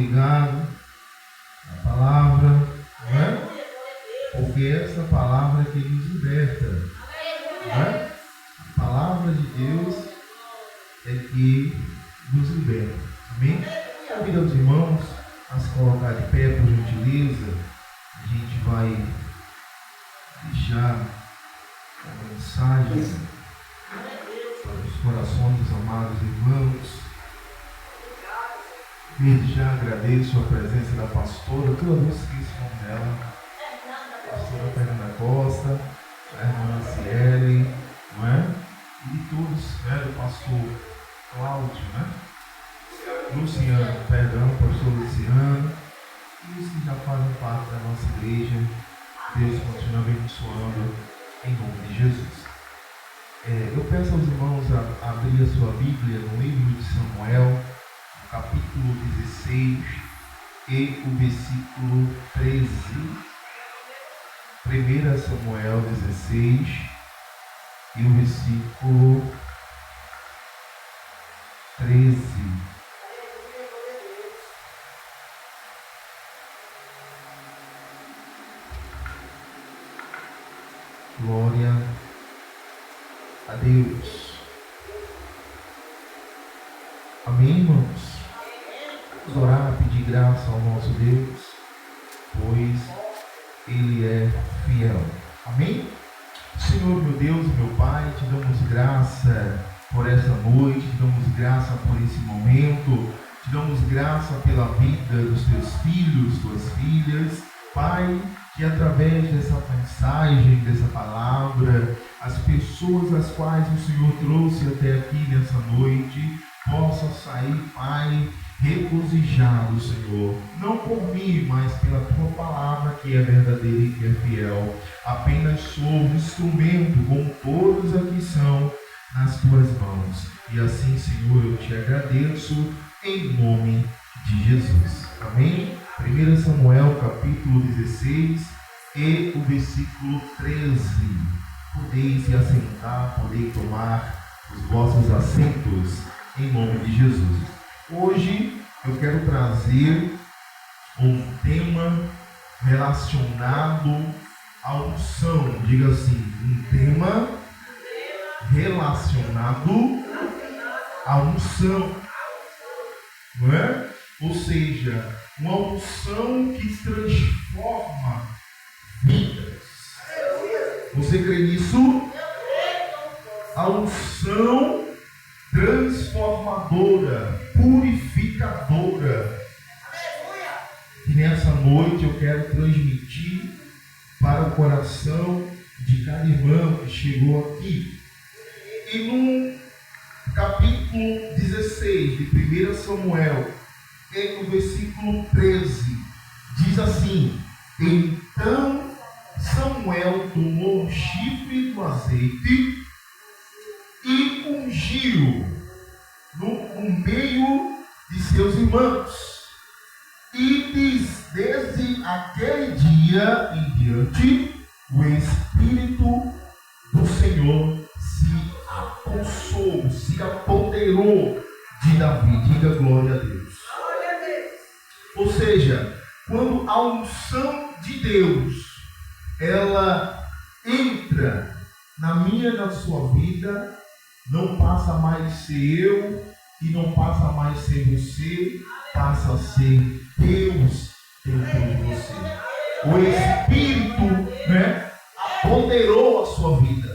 ligado à palavra, não é? Porque essa palavra é que nos liberta, não é? A palavra de Deus é que nos liberta. Amém? Convido os irmãos a se colocar de pé, por gentileza. A gente vai deixar a mensagem para os corações dos amados irmãos. Desde já agradeço a presença da pastora, toda vez que esqueço o nome dela, a pastora Fernanda Costa, a irmã Ciele, não é? E de todos, né, do pastor Cláudio, né? Luciano, perdão, pastor Luciano, e os que já fazem parte da nossa igreja. Deus continua abençoando em nome de Jesus. Eu peço aos irmãos a abrir a sua Bíblia no livro de Samuel, capítulo 16 e o versículo 13. 1 Samuel 16 e o versículo 13. Glória a Deus. Amém, irmãos? Vamos orar, pedir graça ao nosso Deus, pois Ele é fiel. Amém? Senhor, meu Deus, meu Pai, te damos graça por essa noite, te damos graça por esse momento, te damos graça pela vida dos teus filhos, tuas filhas. Pai, que através dessa mensagem, dessa palavra, as pessoas às quais o Senhor trouxe até aqui nessa noite, possam sair, Pai, regozijado, Senhor, não por mim, mas pela tua palavra que é verdadeira e que é fiel. Apenas sou um instrumento, como todos aqui são, nas tuas mãos. E assim, Senhor, eu te agradeço em nome de Jesus. Amém? 1 Samuel capítulo 16 e o versículo 13. Podeis se assentar, podeis tomar os vossos assentos em nome de Jesus. Hoje eu quero trazer um tema relacionado à unção. Diga assim, um tema relacionado à unção. Não é? Ou seja, uma unção que transforma vidas. Você crê nisso? A unção transformadora, purificadora. E nessa noite eu quero transmitir para o coração de cada irmão que chegou aqui. E no capítulo 16 de 1 Samuel, e no versículo 13, diz assim: então Samuel tomou um chifre do azeite e ungiu no meio de seus irmãos. E desde aquele dia em diante, o Espírito do Senhor se apossou, se apoderou de Davi. Diga glória a Deus. Ou seja, quando a unção de Deus, ela entra na minha e na sua vida, não passa mais a ser eu e não passa mais a ser você, passa a ser Deus dentro de você. O Espírito, né, apoderou a sua vida,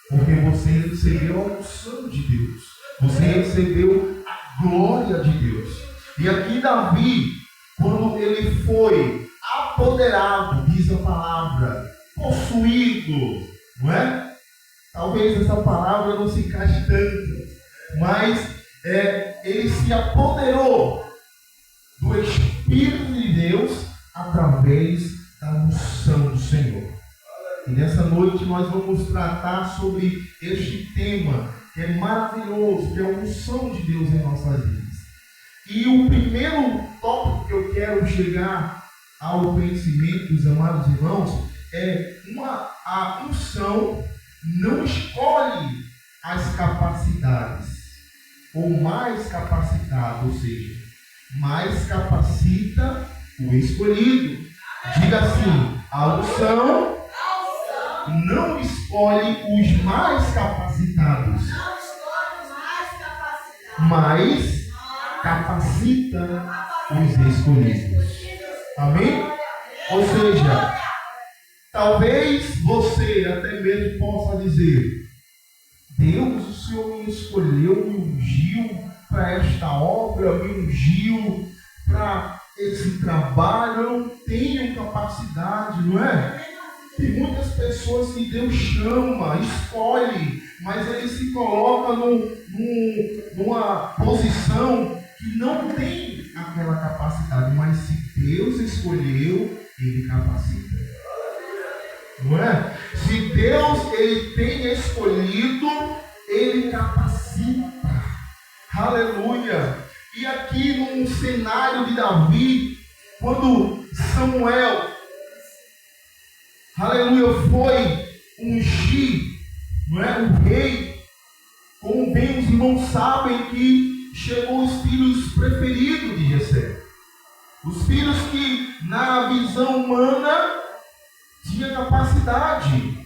porque você recebeu a unção de Deus, você recebeu a glória de Deus. E aqui Davi, quando ele foi apoderado, diz a palavra, possuído, não é? Talvez essa palavra não se encaixe tanto, mas ele se apoderou do Espírito de Deus através da unção do Senhor. E nessa noite nós vamos tratar sobre este tema que é maravilhoso, que é a unção de Deus em nossas vidas. E o primeiro tópico que eu quero chegar ao conhecimento dos amados irmãos é a unção não escolhe as capacidades ou mais capacitado, ou seja, mais capacita o escolhido. Diga assim: a unção não escolhe os mais capacitados, mas capacita os escolhidos. Amém? Ou seja, talvez você até mesmo possa dizer: Deus, o Senhor me escolheu, me ungiu para esta obra, me ungiu para esse trabalho, eu não tenho capacidade, não é? Tem muitas pessoas que Deus chama, escolhe, mas ele se coloca numa posição que não tem aquela capacidade. Mas se Deus escolheu, ele capacita. Não é? Se Deus ele tem escolhido, ele capacita. Aleluia! E aqui no cenário de Davi, quando Samuel, aleluia, foi ungir, não é, o rei, como bem os irmãos sabem que chegou os filhos preferidos de Jessé. Os filhos que na visão humana tinha capacidade,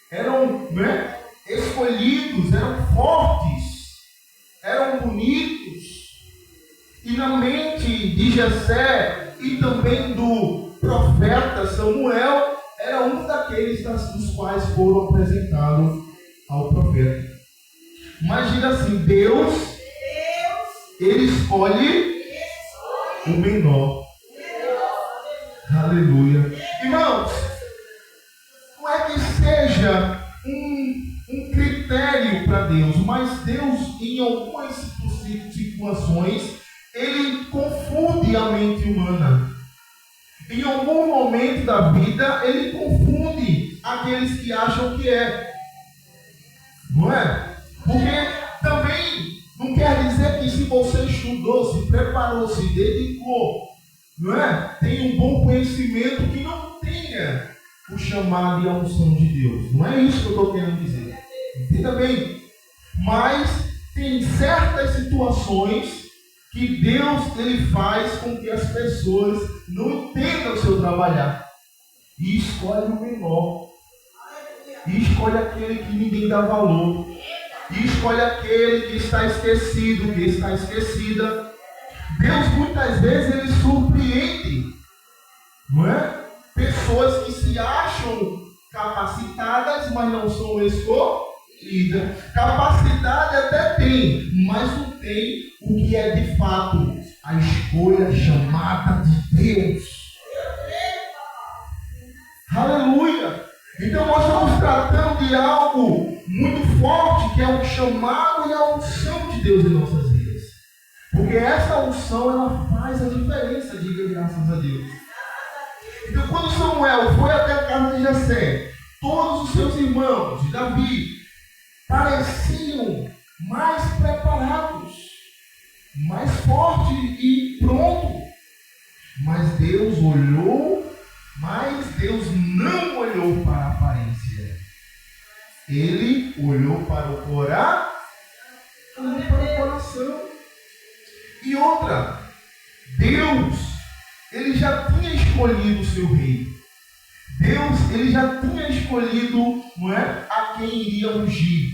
eram, né, escolhidos, eram fortes, eram bonitos. E na mente de Jessé e também do profeta Samuel, era um daqueles dos quais foram apresentados ao profeta. Mas diga assim: Deus, ele escolhe o menor. Aleluia. Irmãos, não é que seja um critério para Deus, mas Deus, em algumas situações, ele confunde a mente humana. Em algum momento da vida, ele confunde aqueles que acham que é. Não é? Porque também não quer dizer que se você estudou, se preparou, se dedicou, não é? Tem um bom conhecimento, que não tenha o chamado e a unção de Deus. Não é isso que eu estou querendo dizer. Entenda bem. Mas tem certas situações que Deus ele faz com que as pessoas não entendam o seu trabalhar. E escolhe o menor. E escolhe aquele que ninguém dá valor. E escolhe aquele que está esquecido, que está esquecida. Deus muitas vezes ele surpreende, não é? Pessoas que se acham capacitadas, mas não são escolhidas. Capacidade até tem, mas não tem o que é de fato a escolha chamada de Deus. Aleluia! Então nós estamos tratando de algo muito forte, que é o chamado e a unção de Deus em nossas vidas. Porque essa unção, ela faz a diferença, diga graças a Deus. Então quando Samuel foi até a casa de Jessé, todos os seus irmãos de Davi pareciam mais preparados, mais fortes e prontos. Mas Deus olhou, mas Deus não olhou para a aparência. Ele olhou para o coração. E outra, Deus, ele já tinha escolhido o seu rei. Deus, ele já tinha escolhido, não é, a quem iria ungir.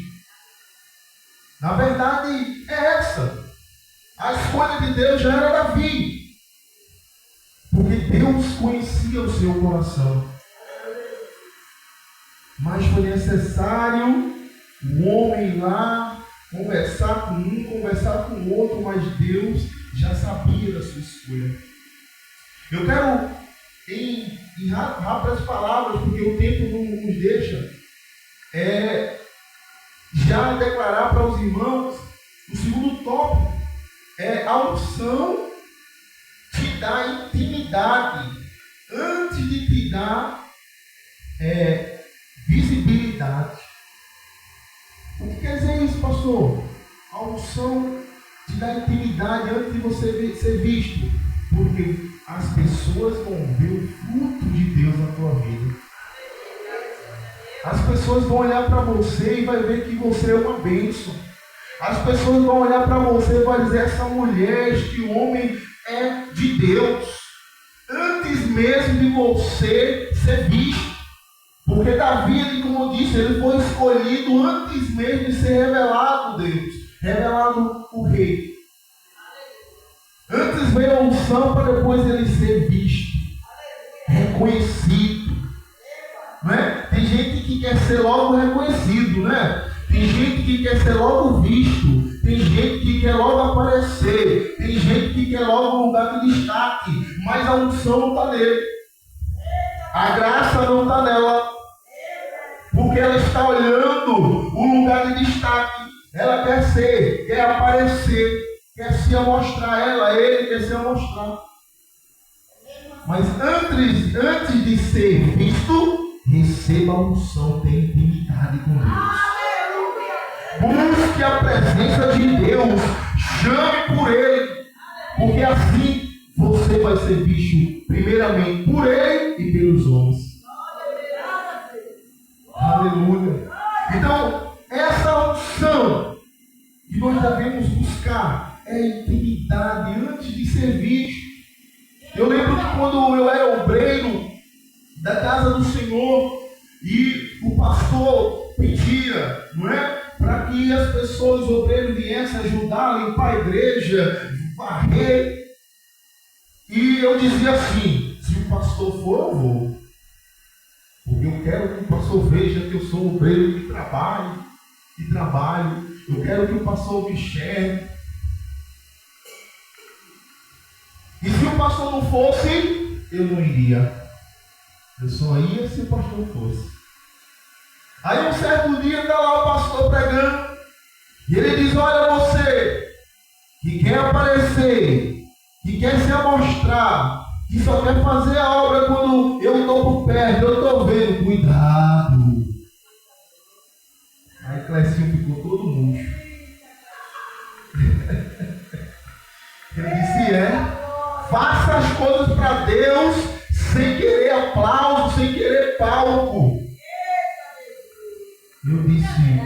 Na verdade, é essa. A escolha de Deus já era Davi. Porque Deus conhecia o seu coração. Mas foi necessário o homem lá conversar com um, conversar com o outro, mas Deus já sabia da sua escolha. Eu quero, em rápidas palavras, porque o tempo não nos deixa, já declarar para os irmãos o segundo tópico. A unção te dá intimidade antes de te dar visibilidade. O que quer dizer isso, pastor? A unção te dá intimidade antes de você ser visto, porque as pessoas vão ver o fruto de Deus na tua vida. As pessoas vão olhar para você e vai ver que você é uma bênção. As pessoas vão olhar para você e vão dizer: essa mulher, este homem é de Deus, antes mesmo de você ser visto. Porque Davi, ele, como eu disse, ele foi escolhido antes mesmo de ser revelado Deus, revelado o rei. Antes veio a unção para depois ele ser visto, reconhecido. Não é? Tem gente que quer ser logo reconhecido, né? Tem gente que quer ser logo visto. Tem gente que quer logo aparecer. Tem gente que quer logo um lugar de destaque. Mas a unção não está nele. A graça não está nela. Porque ela está olhando o lugar de destaque. Ela quer ser, quer aparecer, quer se amostrar. Ele quer se amostrar. Mas antes de ser visto, receba a unção, tenha intimidade com Deus. Busque a presença de Deus, chame por Ele, porque assim você vai ser visto primeiramente por Ele e pelos homens. Aleluia. Então, essa unção que nós devemos buscar é intimidade antes de ser visto. Eu lembro que quando eu era obreiro da casa do Senhor e o pastor pedia, não é? Para que as pessoas, os obreiros, viessem ajudar a limpar a igreja, varrer. E eu dizia assim: se o pastor for, eu vou. Porque eu quero que o pastor veja que eu sou um obreiro que trabalho. Eu quero que o pastor me enxergue. E se o pastor não fosse, eu não iria. Eu só ia se o pastor fosse. Aí um certo dia está lá o pastor pregando. E ele diz: olha, você que quer aparecer, que quer se amostrar, que só quer fazer a obra quando eu estou por perto, eu estou vendo, cuidado. Aí Clecinho ficou todo murcho. Ele disse: faça as coisas para Deus sem querer aplauso, sem querer palco. Eu disse: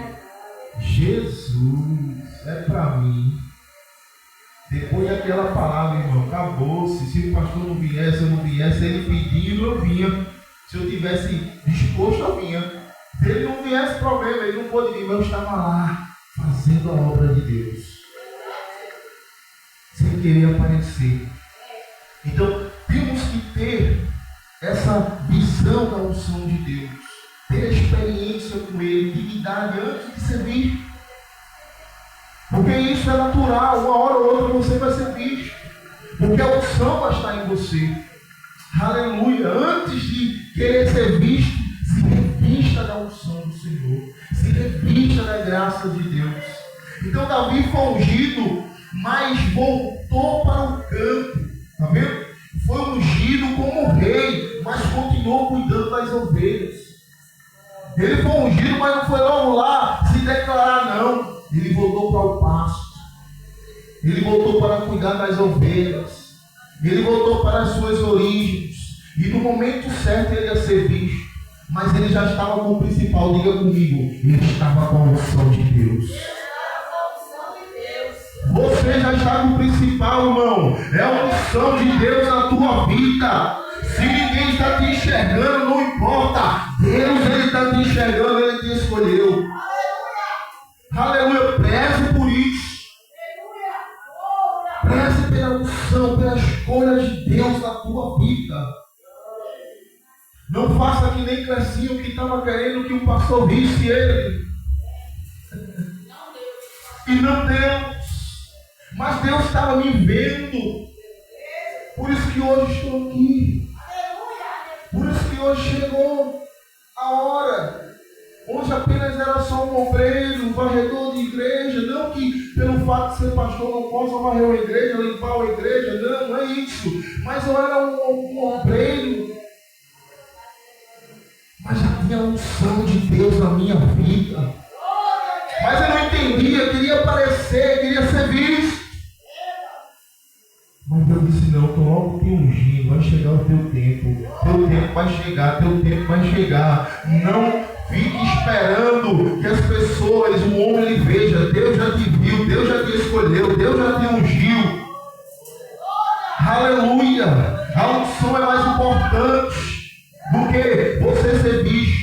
Jesus, é para mim. Depois daquela palavra, irmão, acabou-se. Se o pastor não viesse, eu não viesse. Ele pedindo, eu vinha. Se eu tivesse disposto, eu vinha. Se ele não viesse, problema, ele não pôde vir, mas eu estava lá, fazendo a obra de Deus, sem querer aparecer. Então, temos que ter essa visão da unção de Deus, ter experiência com Ele, intimidade antes de ser visto. Porque isso é natural, uma hora ou outra você vai ser visto. Porque a unção vai estar em você. Aleluia. Antes de querer ser visto, se revista da unção do Senhor. Se revista da graça de Deus. Então Davi foi ungido, mas voltou para o campo. Está vendo? Foi ungido como rei, mas continuou cuidando das ovelhas. Ele foi ungido, mas não foi logo lá se declarar, não. Ele voltou para o pasto. Ele voltou para cuidar das ovelhas. Ele voltou para as suas origens. E no momento certo ele ia ser visto. Mas ele já estava com o principal. Diga comigo: ele estava com a unção de Deus. Você já está com o principal, irmão. É a unção de Deus na tua vida. Se ninguém está te enxergando, não importa. Deus, ele está te enxergando, ele te escolheu. Aleluia. Preze por isso. Preze pela unção, pela escolha de Deus na tua vida. Não faça que nem Clecinho, que estava querendo que o pastor visse ele. E não Deus. Mas Deus estava me vendo. Por isso que hoje estou aqui. Por isso que hoje chegou a hora. Onde apenas era só um obreiro, um varredor de igreja. Não que pelo fato de ser pastor não possa varrer uma igreja, limpar uma igreja. Não, não é isso. Mas eu era um obreiro. Mas já tinha a unção de Deus na minha vida. Mas eu não entendia, queria aparecer, queria ser visto. Mas Deus disse: não, estou logo te ungindo, vai chegar o teu tempo. Teu tempo vai chegar, teu tempo vai chegar. Não fique esperando que as pessoas, o homem lhe veja. Deus já te viu, Deus já te escolheu, Deus já te ungiu. Aleluia. A unção é mais importante do que você ser bicho.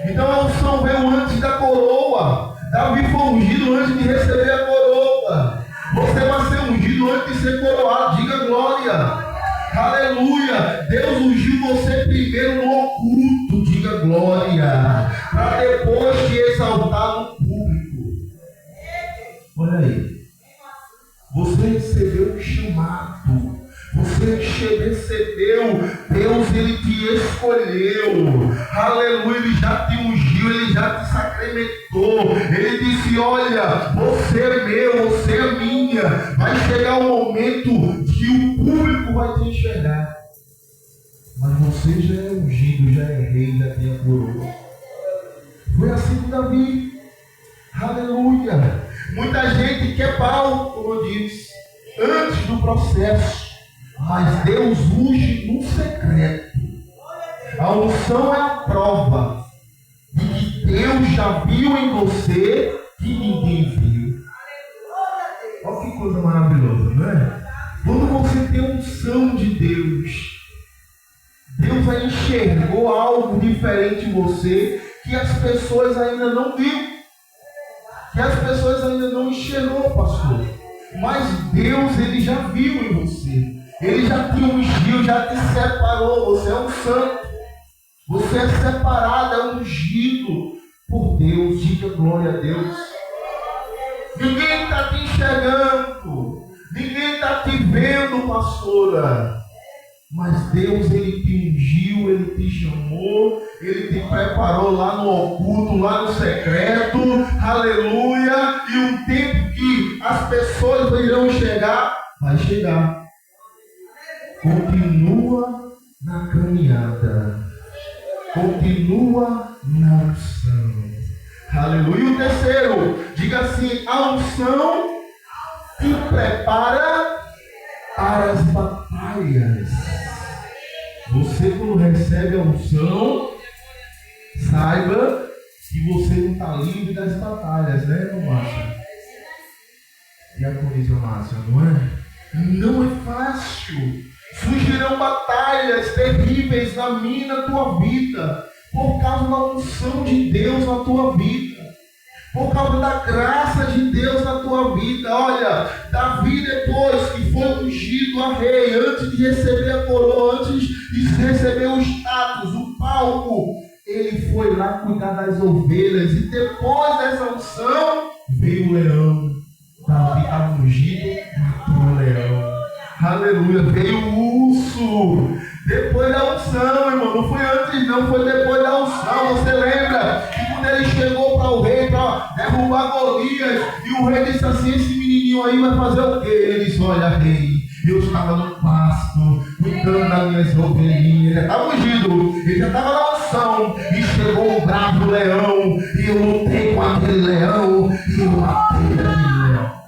Então a unção veio antes da coroa. Davi foi ungido antes de receber a coroa. Você vai ser ungido antes de ser coroado. Diga glória. Aleluia. Deus ungiu você primeiro no oculto. Diga glória. Para depois te exaltar no público. Olha aí. Você recebeu um chamado. Você recebeu, Deus, Ele te escolheu, aleluia, Ele já te ungiu, Ele já te sacramentou, Ele disse, olha, você é meu, você é minha, vai chegar um momento que o público vai te enxergar, mas você já é ungido, já é rei, já tem a coroa. Foi assim com Davi, aleluia. Muita gente quer Paulo, como eu disse, antes do processo. Mas Deus unge no secreto. A unção é a prova de que Deus já viu em você que ninguém viu. Olha que coisa maravilhosa, não é? Quando você tem a unção de Deus, Deus já enxergou algo diferente em você que as pessoas ainda não viram. Que as pessoas ainda não enxergou, pastor. Mas Deus, Ele já viu em você. Ele já te ungiu, já te separou. Você é um santo. Você é separado, é ungido por Deus. Diga glória a Deus. Ninguém está te enxergando. Ninguém está te vendo, pastora. Mas Deus, Ele te ungiu, Ele te chamou, Ele te preparou lá no oculto, lá no secreto. Aleluia. E um tempo que as pessoas irão chegar, vai chegar. Continua na caminhada. Continua na unção. Aleluia. E o terceiro, diga assim, a unção te prepara para as batalhas. Você, quando recebe a unção, saiba que você não está livre das batalhas, né, irmão Márcio? E a Coríntia Márcia, não é? Não é fácil. Surgirão batalhas terríveis na minha e na tua vida, por causa da unção de Deus na tua vida, por causa da graça de Deus na tua vida. Olha, Davi, depois que foi ungido a rei, antes de receber a coroa, antes de receber o status, o palco, ele foi lá cuidar das ovelhas, e depois dessa unção veio o leão. Davi estava ungido, matou o leão. Aleluia, veio o urso. Depois da unção, irmão, não foi antes não, foi depois da unção. Você lembra que quando ele chegou para o rei para derrubar Golias, e o rei disse assim, esse menininho aí vai fazer o quê? Ele disse, olha rei, eu estava no pasto, cuidando das minhas ovelhinhas. Ele já estava ungido, ele já estava na unção, e chegou um bravo leão, e eu lutei com aquele leão, e eu matei aquele leão.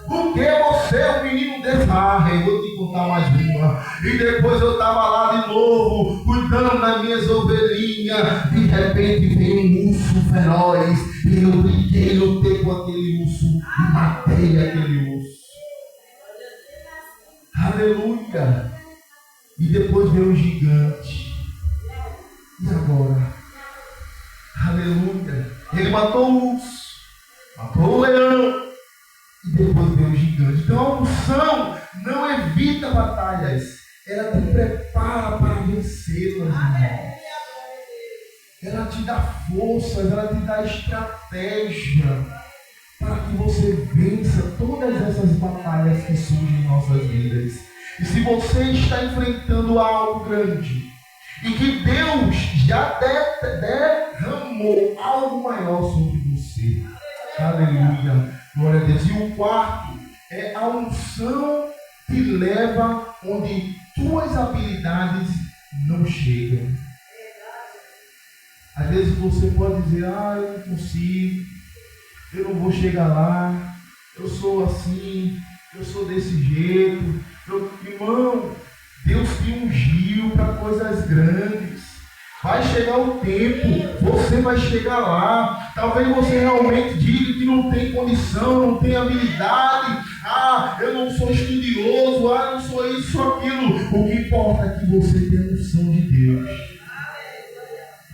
Porque você é um menino desse, rei, vou te contar mais uma. E depois eu estava lá de novo, cuidando das minhas ovelhinhas. De repente veio um urso feroz, e eu briguei, lutei com aquele urso, e matei aquele urso. Aleluia. E depois veio um gigante. E agora? Aleluia. Ele matou o urso, matou o leão, e depois veio o gigante. Então a unção não evita batalhas, ela te prepara para vencê-las, irmãos. Ela te dá forças, ela te dá estratégia para que você vença todas essas batalhas que surgem em nossas vidas. E se você está enfrentando algo grande, e que Deus já derramou algo maior sobre você, aleluia, glória a Deus. E o quarto é a unção que leva onde tuas habilidades não chegam. Às vezes você pode dizer, eu não consigo, eu não vou chegar lá, eu sou assim, eu sou desse jeito. Irmão, Deus te ungiu para coisas grandes. Vai chegar o tempo, você vai chegar lá. Talvez você realmente diga que não tem condição, não tem habilidade. Eu não sou estudioso, abençoar, não sou isso, sou aquilo. O que importa é que você tenha a unção de Deus.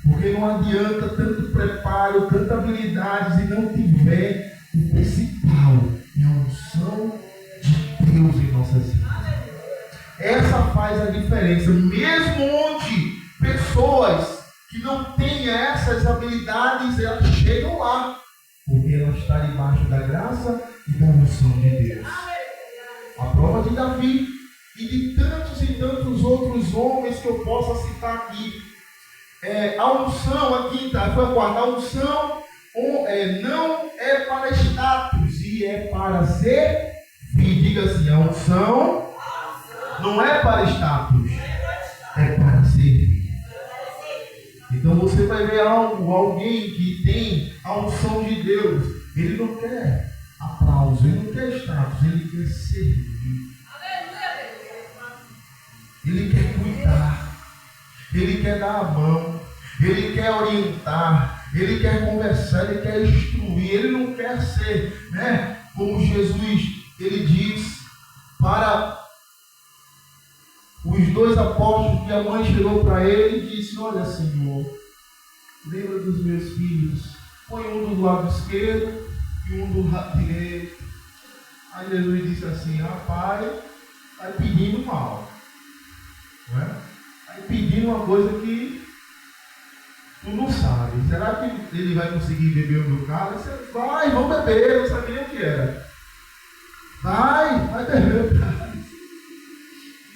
Porque não adianta tanto preparo, tanta habilidades e não tiver o principal, é a unção de Deus em nossas vidas. Essa faz a diferença. Mesmo onde pessoas que não têm essas habilidades, elas chegam lá. Porque ela está debaixo da graça e da unção de Deus. A prova de Davi e de tantos e tantos outros homens que eu possa citar aqui. A unção, aqui foi a quarta, a unção não é para status e é para servir. Diga assim, a unção não é para status, é para servir. Então você vai ver alguém que tem a unção de Deus, ele não quer aplauso, ele não quer status, ele quer servir. Ele quer cuidar, ele quer dar a mão, ele quer orientar, ele quer conversar, ele quer instruir, ele não quer ser, como Jesus, ele diz para os dois apóstolos que a mãe chegou para ele e disse: olha, Senhor, lembra dos meus filhos, põe um do lado esquerdo e um do lado direito. Aí Jesus disse assim: rapaz, está pedindo mal, não é? Está pedindo uma coisa que tu não sabe. Será que ele vai conseguir beber o meu cálice? Vai, vamos beber, eu não sabia o que era. Vai beber o cálice.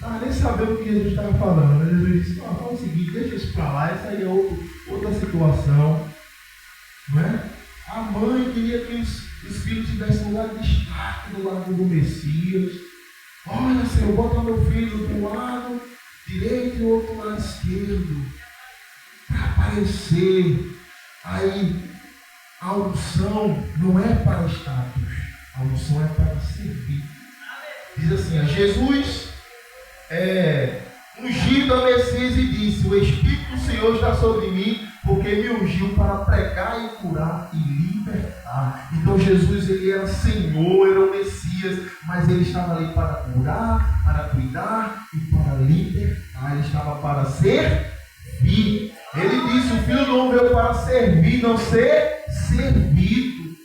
Não nem sabendo o que Jesus estava falando. Mas Jesus disse: fala o seguinte, deixa isso para lá, essa aí é outra situação. Não é? A mãe queria que os filhos tivessem um lugar de destaque do lado do Messias. Olha, Senhor, bota meu filho de um lado direito e o outro lado esquerdo, para aparecer. Aí a unção não é para status, a unção é para servir. Diz assim: Jesus ungido a Messias e disse: o Espírito do Senhor está sobre mim, porque me ungiu para pregar e curar e libertar. Então Jesus, ele era Senhor, era o Messias, mas ele estava ali para curar, para cuidar e para libertar. Ele estava para servir. Ele disse: o Filho do Homem veio para servir, não ser servido.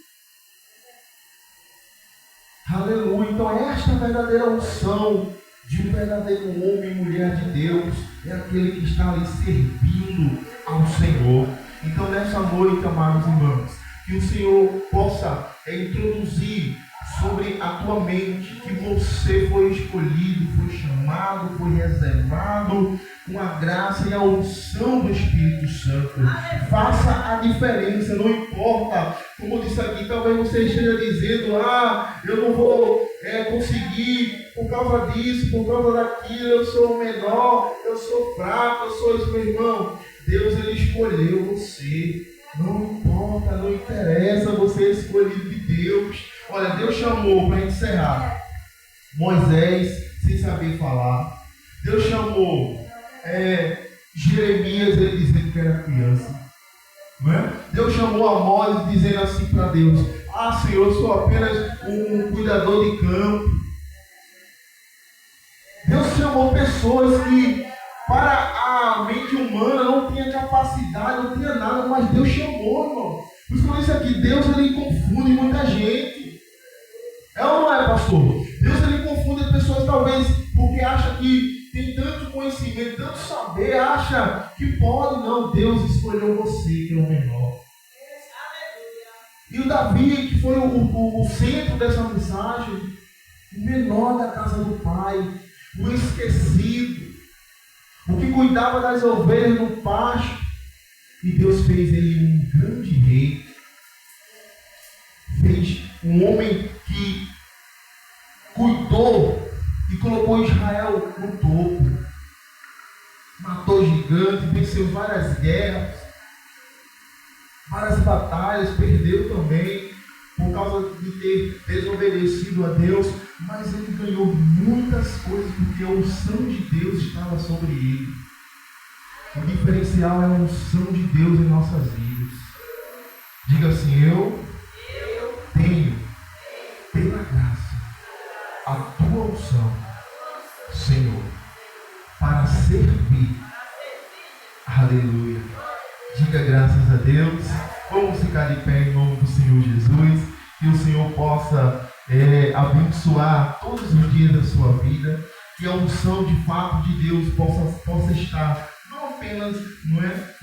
Aleluia. Então esta é a verdadeira unção de um verdadeiro homem e mulher de Deus, é aquele que está ali servindo ao Senhor. Então nessa noite, amados irmãos, que o Senhor possa introduzir sobre a tua mente que você foi escolhido, foi chamado, foi reservado com a graça e a unção do Espírito Santo. Faça a diferença, não importa, como disse aqui, talvez você esteja dizendo: eu não vou conseguir por causa disso, por causa daquilo, eu sou o menor, eu sou fraco, eu sou isso. Meu irmão, Deus, ele escolheu você. Não importa, não interessa, você é escolhido de Deus. Olha, Deus chamou, para encerrar, Moisés sem saber falar. Deus chamou Jeremias, ele dizendo que era criança. Não é? Deus chamou Amós dizendo assim para Deus: Senhor, eu sou apenas um cuidador de campo. Deus chamou pessoas que para a mente humana não tinha capacidade, não tinha nada, mas Deus chamou, irmão. Por isso que eu disse aqui, Deus, ele confunde muita gente. É ou não é, pastor? Deus, ele confunde pessoas talvez porque acha que tem tanto conhecimento, tanto saber, acha que pode. Não, Deus escolheu você, que é o menor. E o Davi, que foi o centro dessa mensagem, o menor da casa do pai, o esquecido, o que cuidava das ovelhas no pasto, e Deus fez ele um grande rei, fez um homem que cuidou e colocou Israel no topo, matou gigantes, venceu várias guerras, várias batalhas, perdeu também por causa de ter desobedecido a Deus, mas ele ganhou muitas coisas porque a unção de Deus estava sobre ele. O diferencial é a unção de Deus em nossas vidas. Diga assim: eu tenho, pela graça, a tua unção para servir. Aleluia. Diga graças a Deus. Vamos ficar de pé em nome do Senhor Jesus. Que o Senhor possa abençoar todos os dias da sua vida. Que a unção de fato de Deus possa estar não apenas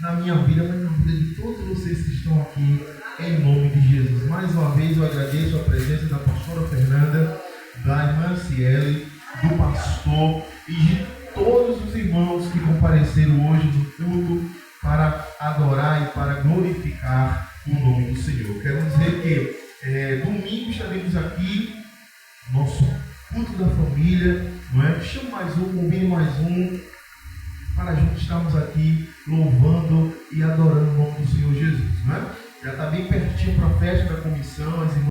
na minha vida, mas na vida de todos vocês que estão aqui, em nome de Jesus. Mais uma vez eu agradeço a presença da pastora Fernanda, da irmã Ciele, do pastor e de todos os irmãos que compareceram hoje no culto para adorar e para glorificar o nome do Senhor. Quero dizer que domingo estaremos aqui, nosso culto da família, Chame mais um, combine mais um, para juntos estarmos aqui louvando e adorando o nome do Senhor Jesus, Já está bem pertinho para a festa da comissão, as irmãs